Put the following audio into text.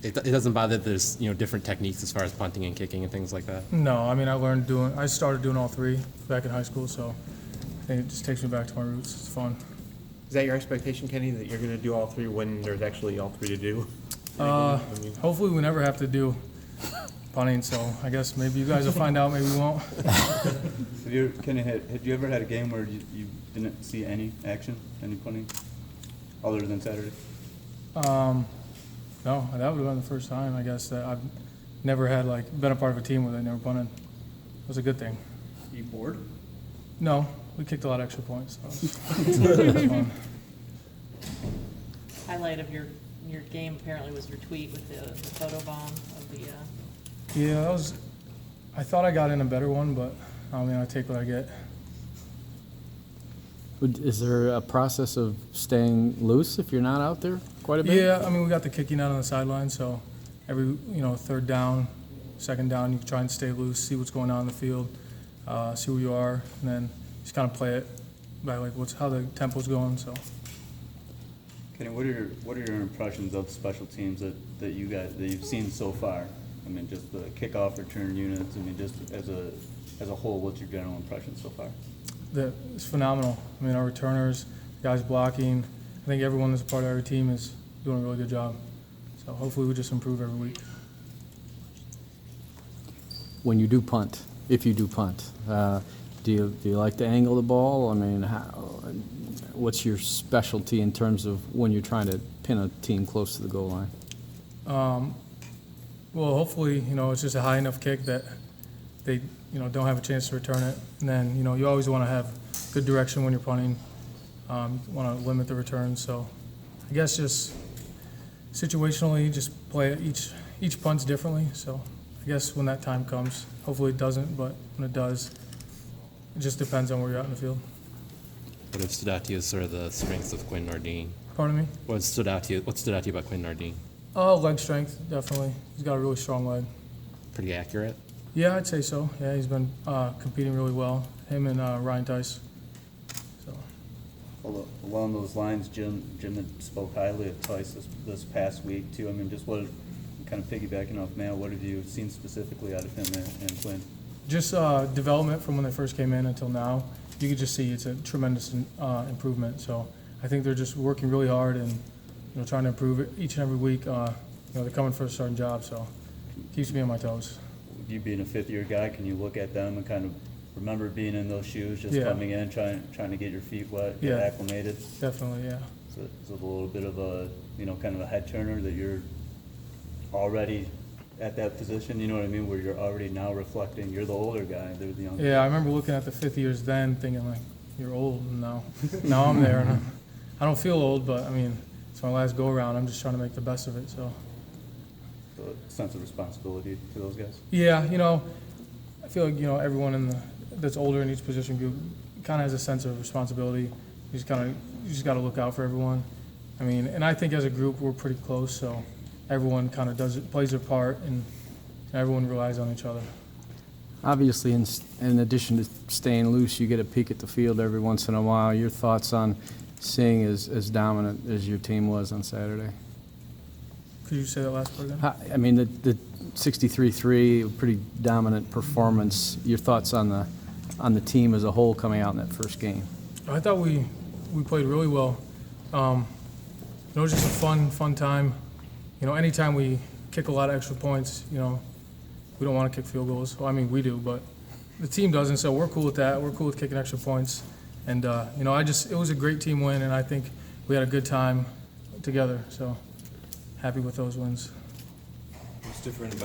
it doesn't bother that there's, different techniques as far as punting and kicking and things like that? No, I mean, I started doing all three back in high school, so I think it just takes me back to my roots. It's fun. Is that your expectation, Kenny, that you're going to do all three when there's actually all three to do? Hopefully we never have to do punting, so I guess maybe you guys will find out, maybe we won't. Have you, Kenny, had you ever had a game where you didn't see any action, any punting, other than Saturday? No, that would have been the first time, I guess, that I've never had, been a part of a team where they never punted. It was a good thing. You bored? No, we kicked a lot of extra points, so it was fun. Highlight of your game apparently was your tweet with the photo bomb of the, Yeah, I thought I got in a better one, but, I take what I get. Is there a process of staying loose if you're not out there quite a bit? Yeah, we got the kicking out on the sideline, so every, third down, second down, you try and stay loose, see what's going on in the field, see where you are, and then just kind of play it by how the tempo's going, so. Kenny, what are your impressions of special teams that you've seen so far? Just the kickoff return units. Just as a whole, what's your general impression so far? It's phenomenal. Our returners, guys blocking, I think everyone that's a part of our team is doing a really good job. So hopefully we just improve every week. When you do punt, if you do punt, do you like to angle the ball? What's your specialty in terms of when you're trying to pin a team close to the goal line? Well, hopefully, it's just a high enough kick that they, don't have a chance to return it. And then, you always want to have good direction when you're punting. You want to limit the returns. So I guess just situationally, just play it. Each punt's differently. So I guess when that time comes, hopefully it doesn't, but when it does, it just depends on where you're out in the field. What have stood out to you as sort of the strengths of Quinn Nardine? Pardon me? What stood out to you about Quinn Nardine? Leg strength, definitely. He's got a really strong leg. Pretty accurate? Yeah, I'd say so. Yeah, he's been competing really well. Him and Ryan Tice. So. Well, along those lines, Jim had spoke highly of Tice this past week too. Just what, kind of piggybacking off Matt, what have you seen specifically out of him and Quinn? Just development from when they first came in until now. You could just see it's a tremendous improvement. So I think they're just working really hard and trying to improve it each and every week. They're coming for a certain job, so it keeps me on my toes. You being a fifth-year guy, can you look at them and kind of remember being in those shoes, just coming in, trying to get your feet wet, get acclimated? Definitely, yeah. So it's a little bit of a, kind of a head turner that you're already at that position, you know what I mean, where you're already now reflecting, you're the older guy, they're the younger. Yeah, I remember looking at the fifth years then thinking you're old, and now I'm there, and I don't feel old, but it's my last go around. I'm just trying to make the best of it, so. So a sense of responsibility to those guys? Yeah, I feel like, everyone that's older in each position group kind of has a sense of responsibility. You just got to look out for everyone. And I think as a group we're pretty close, so everyone kind of plays their part, and everyone relies on each other. Obviously, in addition to staying loose, you get a peek at the field every once in a while. Your thoughts on seeing as dominant as your team was on Saturday? Could you say that last part again? The 63-3, pretty dominant performance. Your thoughts on the team as a whole coming out in that first game? I thought we played really well. It was just a fun time. Anytime we kick a lot of extra points, we don't want to kick field goals. Well, we do, but the team doesn't, so we're cool with that. We're cool with kicking extra points. And, it was a great team win, and I think we had a good time together. So happy with those wins. What's different about